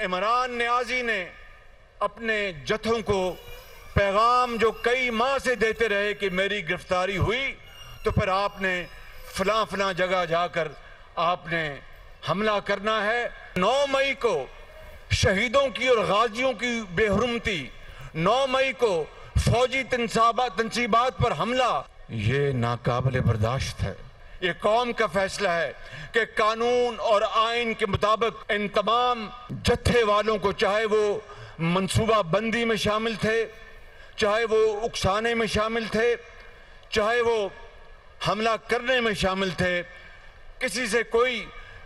इमरान नियाजी ने अपने जत्थों को पैगाम जो कई माह से देते रहे कि मेरी गिरफ्तारी हुई तो फिर आपने फलां फलां जगह जाकर आपने हमला करना है। 9 मई को शहीदों की और गाजियों की बेहुरमती, 9 मई को फौजी तंसीबात पर हमला, ये नाकाबिले बर्दाश्त है। ये कौम का फैसला है कि कानून और आइन के मुताबिक इन तमाम जत्थे वालों को, चाहे वो मंसूबा बंदी में शामिल थे, चाहे वो उकसाने में शामिल थे, चाहे वो हमला करने में शामिल थे, किसी से कोई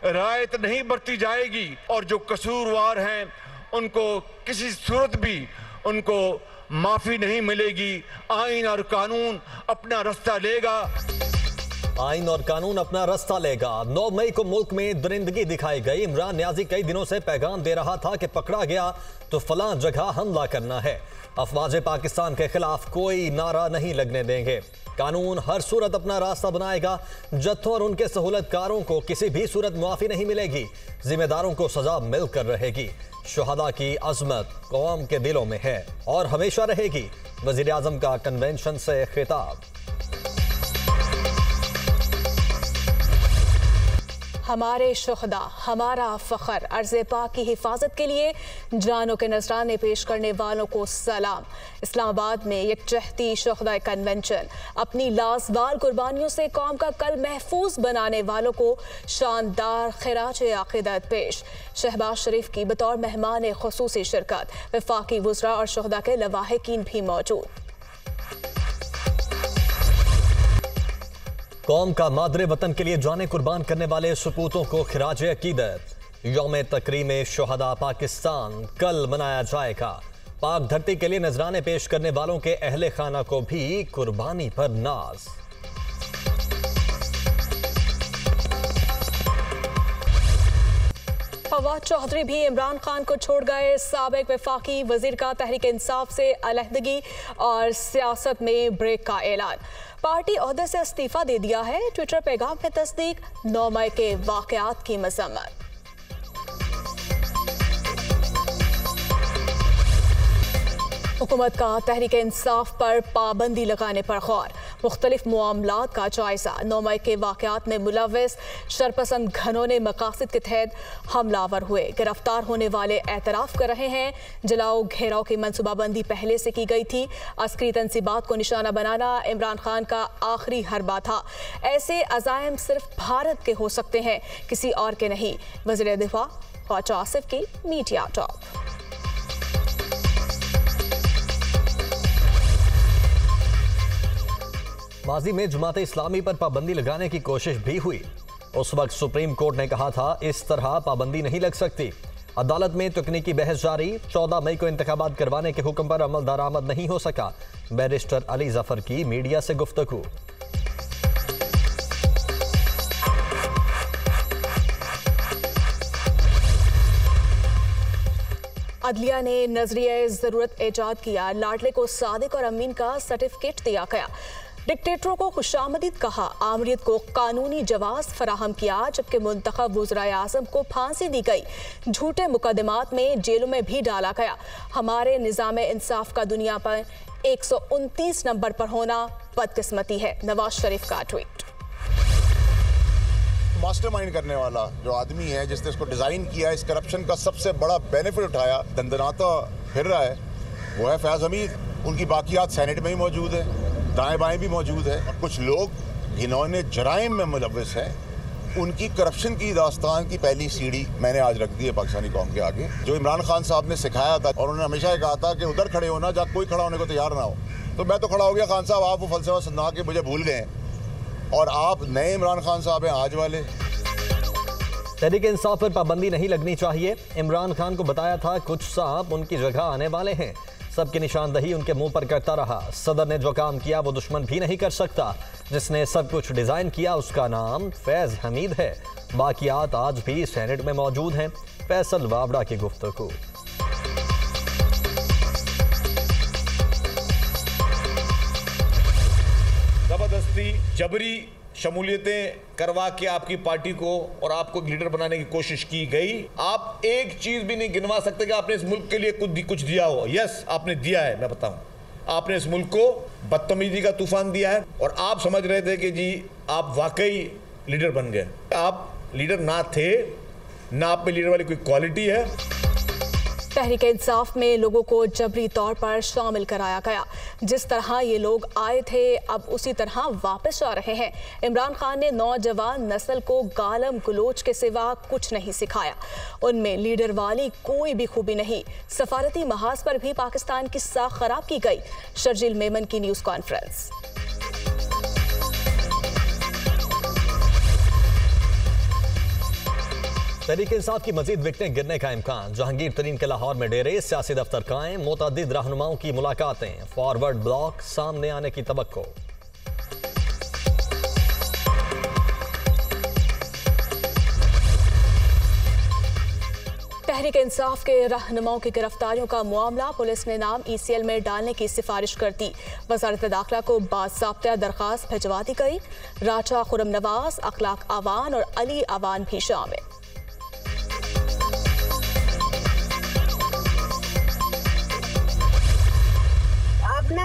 रियायत नहीं बरती जाएगी और जो कसूरवार हैं उनको किसी सूरत भी उनको माफ़ी नहीं मिलेगी। आइन और कानून अपना रास्ता लेगा। आइन और कानून अपना रास्ता लेगा। 9 मई को मुल्क में दरिंदगी दिखाई गई। इमरान नियाजी कई दिनों से पैगाम दे रहा था कि पकड़ा गया तो फलां जगह हमला करना है। अफवाज पाकिस्तान के खिलाफ कोई नारा नहीं लगने देंगे। कानून हर सूरत अपना रास्ता बनाएगा। जत्थों और उनके सहूलतकारों को किसी भी सूरत मुआफी नहीं मिलेगी। जिम्मेदारों को सजा मिलकर रहेगी। शुहदा की अजमत कौम के दिलों में है और हमेशा रहेगी। वजीर आजम का कन्वेंशन से खिताब। हमारे शुहदा हमारा फख्र, अर्ज़ पाक की हिफाजत के लिए जानों के नजराने पेश करने वालों को सलाम। इस्लामाबाद में यकजहती शुहदा कन्वेंशन, अपनी लाजवाल कुर्बानियों से कौम का कल महफूज बनाने वालों को शानदार खिराज अक़ीदत पेश। शहबाज शरीफ की बतौर मेहमान खुसूसी शिरकत, वफाकी वज़रा और शुहदा के लवाहिकीन भी मौजूद। कौम का मादरे वतन के लिए जाने कुर्बान करने वाले सपूतों को खिराज अकीदत। यौम तकरीम शुहदा पाकिस्तान कल मनाया जाएगा। पाक धरती के लिए नजराने पेश करने वालों के अहले खाना को भी कुर्बानी पर नाज। फवाद चौधरी भी इमरान खान को छोड़ गए। साबिक वफाकी वजीर का तहरीक इंसाफ से अलहदगी और सियासत में ब्रेक का ऐलान। पार्टी ओहदे से इस्तीफा दे दिया है। ट्विटर पैगाम में तस्दीक। 9 मई के वाकयात की मजम्मत। हुकूमत का तहरीक इंसाफ पर पाबंदी लगाने पर गौर। मुख्तलिफ मामलात का जायजा। 9 मई के वाकयात में मुलव्विस शरपसंद घनौने मकासद के तहत हमलावर हुए। गिरफ्तार होने वाले एतराफ़ कर रहे हैं जलाओ घेराव की मनसूबाबंदी पहले से की गई थी। अस्करी तंसीबात को निशाना बनाना इमरान खान का आखिरी हरबा था। ऐसे अज़ाइम सिर्फ भारत के हो सकते हैं, किसी और के नहीं। वज़ीर दिफा ख्वाजा आसिफ की मीडिया टॉक। माजी में जमात इस्लामी पर पाबंदी लगाने की कोशिश भी हुई। उस वक्त सुप्रीम कोर्ट ने कहा था इस तरह पाबंदी नहीं लग सकती। अदालत में तकनीकी बहस जारी। 14 मई को इंतखाबात करवाने के हुक्म पर अमल दरामद नहीं हो सका। बैरिस्टर अली जफर की मीडिया से गुफ्तगू। अदलिया ने नजरिया जरूरत ईजाद किया। लाडले को सादिक और अमीन का सर्टिफिकेट दिया गया। डिक्टेटरों को खुशामदीद कहा। आमरीत को कानूनी जवाज फराहम किया, जबकि मुंतखब वज़ीर आज़म को फांसी दी गई। झूठे मुकदमात में जेलों में भी डाला गया। हमारे निज़ाम इंसाफ का दुनिया पर 129 नंबर पर होना बदकिस्मती है। नवाज शरीफ का ट्वीट। मास्टरमाइंड करने वाला जो आदमी है जिसने इसको डिज़ाइन किया, इस करप्शन का सबसे बड़ा बेनिफिट उठाया, दंदनाता फिर रहा है, वो है फैज़ हमीद। उनकी बाकियात सेनेट में ही मौजूद है, दाएं बाएं भी मौजूद है। और कुछ लोग जिन्होंने जराइम में मुलव्विस हैं, उनकी करप्शन की दास्तान की पहली सीढ़ी मैंने आज रख दी है पाकिस्तानी कौम के आगे। जो इमरान खान साहब ने सिखाया था और उन्होंने हमेशा कहा था कि उधर खड़े होना जहाँ कोई खड़ा होने को तैयार ना हो, तो मैं तो खड़ा हो गया। खान साहब आप वो फलसफा सुना के मुझे भूल गए और आप नए इमरान खान साहब हैं आज वाले। तहरीक इंसाफ पर पाबंदी नहीं लगनी चाहिए। इमरान खान को बताया था कुछ सांप उनकी जगह आने वाले हैं। सबकी निशानदही उनके मुंह पर करता रहा। सदर ने जो काम किया वो दुश्मन भी नहीं कर सकता। जिसने सब कुछ डिजाइन किया उसका नाम फैज हमीद है। बाकियात आज भी सेनेट में मौजूद हैं। फैसल वावड़ा की गुफ्तगू। जबरदस्ती जबरी शमूलियतें करवा के आपकी पार्टी को और आपको लीडर बनाने की कोशिश की गई। आप एक चीज भी नहीं गिनवा सकते कि आपने इस मुल्क के लिए कुछ दिया हो। यस, आपने दिया है, मैं बताऊं, आपने इस मुल्क को बदतमीजी का तूफान दिया है और आप समझ रहे थे कि जी आप वाकई लीडर बन गए। आप लीडर ना थे, ना आप में लीडर वाली कोई क्वालिटी है। तहरीक इंसाफ में लोगों को जबरी तौर पर शामिल कराया गया। जिस तरह ये लोग आए थे अब उसी तरह वापस जा रहे हैं। इमरान खान ने नौजवान नस्ल को गालम गलोच के सिवा कुछ नहीं सिखाया। उनमें लीडर वाली कोई भी खूबी नहीं। सफारती महाज पर भी पाकिस्तान की साख खराब की गई। शर्जील मेमन की न्यूज़ कॉन्फ्रेंस। तहरीक इंसाफ की मजीद विकटें गिरने का इम्कान। जहांगीर तरीन के लाहौर में डेरे, सियासी दफ्तर कायम, मुतअद्दिद रहनुमाओं की मुलाकातें, फॉरवर्ड ब्लॉक सामने आने की तवक्को। तहरीक इंसाफ के रहनुमाओं की गिरफ्तारियों का मामला पुलिस ने नाम ECL में डालने की सिफारिश कर दी। वजारत दाखिला को बाज़ाब्ता दरखास्त भिजवा दी गई। राजा खुरम नवाज, अखलाक आवान और अली आवान भी शामिल। अपना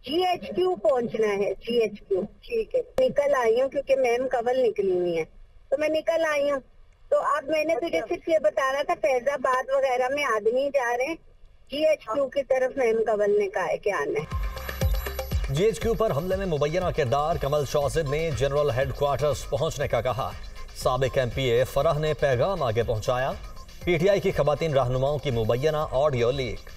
GHQ पहुंचना है। GHQ ठीक है, निकल आई हूँ क्योंकि मैम कवल निकली हुई है तो मैं निकल आई हूँ। तो अब मैंने तुझे सिर्फ ये बताना था, फैजाबाद वगैरह में आदमी जा रहे हैं, GHQ की तरफ मैम कवल ने कहा है कि आना है। GHQ पर हमले में मुबैना किरदार कमल शौजिब ने जनरल हेडक्वार्टर्स पहुंचने का कहा। साबिक MPA फराह ने पैगाम आगे पहुंचाया। PTI की खवातीन रहनुमाओं की मुबैना ऑडियो लीक।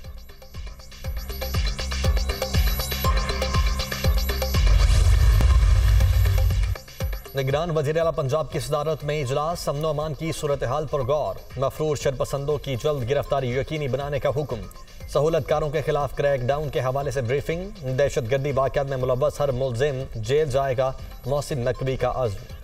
निगरान वज़ीर आला पंजाब की सदारत में इजलास, अमन अमान की सूरत हाल पर गौर। मफरूर शरपसंदों की जल्द गिरफ्तारी यकीनी बनाने का हुक्म। सहूलतकारों के खिलाफ क्रैकडाउन के हवाले से ब्रीफिंग। दहशतगर्दी वाक़यात में मुलव्वस हर मुलजिम जेल जाएगा, मोहसिन नकवी का अज़्म।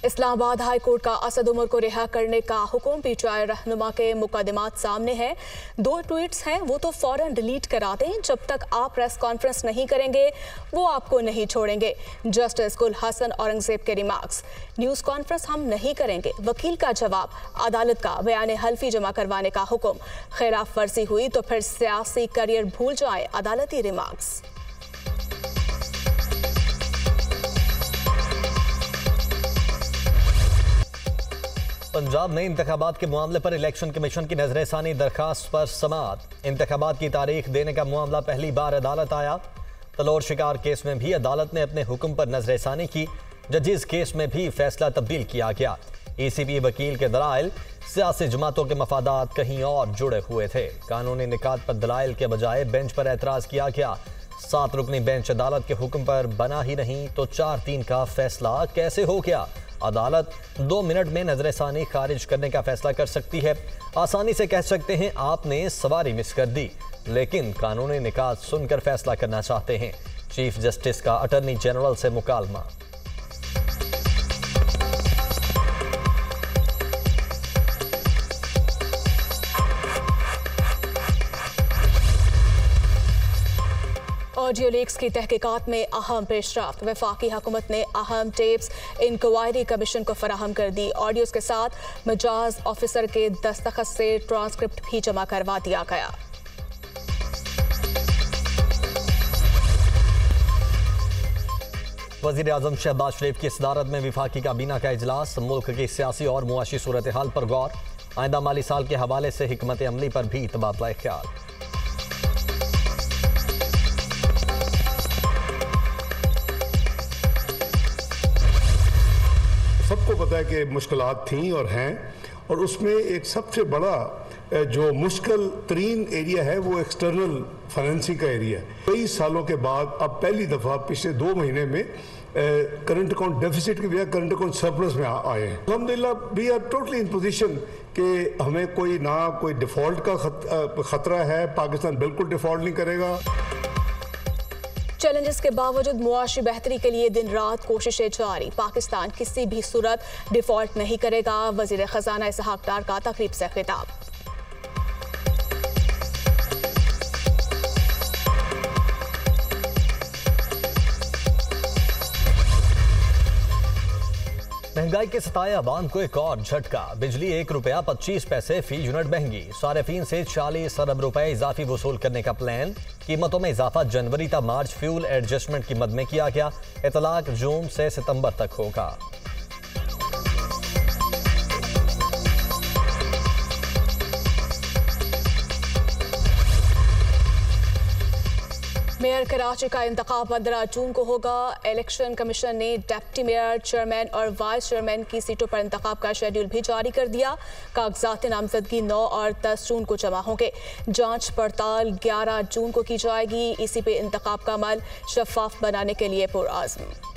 इस्लामाबाद हाई कोर्ट का असद उमर को रिहा करने का हुक्म। PTI रहनुमा के मुकदमात सामने हैं। 2 ट्वीट्स हैं, वो तो फौरन डिलीट करा दें। जब तक आप प्रेस कॉन्फ्रेंस नहीं करेंगे वो आपको नहीं छोड़ेंगे। जस्टिस गुल हसन औरंगजेब के रिमार्क्स। न्यूज़ कॉन्फ्रेंस हम नहीं करेंगे, वकील का जवाब। अदालत का बयान हल्फी जमा करवाने का हुक्म। खिलाफ वर्जी हुई तो फिर सियासी करियर भूल जाए, अदालती रिमार्क्स। पंजाब में इंतखाबात के मामले पर इलेक्शन कमीशन की नजरसानी दरखास्त पर समाअत। इंतखाबात की तारीख देने का मामला पहली बार अदालत आया। तलोर शिकार केस में भी अदालत ने अपने हुक्म पर नजरसानी की। जजेस केस में भी फैसला तब्दील किया गया। ECP वकील के दलाइल, सियासी जमातों के मफादात कहीं और जुड़े हुए थे। कानूनी निकात पर दलाइल के बजाय बेंच पर एतराज किया गया। 7 रुकनी बेंच अदालत के हुक्म पर बना ही नहीं तो 4-3 का फैसला कैसे हो गया। अदालत 2 मिनट में नजरसानी खारिज करने का फैसला कर सकती है। आसानी से कह सकते हैं आपने सवारी मिस कर दी, लेकिन कानूनी निकात सुनकर फैसला करना चाहते हैं। चीफ जस्टिस का अटॉर्नी जनरल से मुकालमा। ऑडियो लीक्स की तहकीकात में अहम पेशरफ्त। वफाकी हुकूमत ने अहम टेप्स इंक्वायरी कमीशन को फराहम कर दी। ऑडियोज के साथ मजाज ऑफिसर के दस्तखत से ट्रांसक्रिप्ट भी जमा करवा दिया गया। वज़ीर आज़म शहबाज शरीफ की सदारत में वफाकी काबीना का इजलास। मुल्क की सियासी और मुआशी सूरत हाल पर गौर। आइंदा माली साल के हवाले से हिकमत अमली पर भी तबादला ख्याल। सबको पता है कि मुश्किलात थी और हैं, और उसमें एक सबसे बड़ा जो मुश्किल तरीन एरिया है वो एक्सटर्नल फाइनेंसिंग का एरिया है। कई सालों के बाद अब पहली दफ़ा पिछले 2 महीने में करंट अकाउंट डेफिसिट की बजाय करंट अकाउंट सरप्लस में आए हैं। अल्हम्दुलिल्लाह we are totally in position कि हमें कोई डिफॉल्ट का खतरा है। पाकिस्तान बिल्कुल डिफॉल्ट नहीं करेगा। चैलेंजेस के बावजूद मुआशी बेहतरी के लिए दिन रात कोशिशें जारी। पाकिस्तान किसी भी सूरत डिफॉल्ट नहीं करेगा। वजीर खजाना इसहाक डार का तकरीब से खिताब। महंगाई के सताए आवाम को एक और झटका। बिजली ₹1.25 फी यूनिट महंगी। सारिफीन से 40 अरब रुपए इजाफी वसूल करने का प्लान। कीमतों में इजाफा जनवरी था मार्च फ्यूल एडजस्टमेंट की मद में किया गया। इतलाक जून से सितंबर तक होगा। मेयर कराची का इंतखाब 15 जून को होगा। इलेक्शन कमीशन ने डिप्टी मेयर, चेयरमैन और वाइस चेयरमैन की सीटों पर इंतखाब का शेड्यूल भी जारी कर दिया। कागजात नामजदगी 9 और 10 जून को जमा होंगे। जांच पड़ताल 11 जून को की जाएगी। इसी पे इंतखाब का अमल शफाफ बनाने के लिए पुरआज़्म।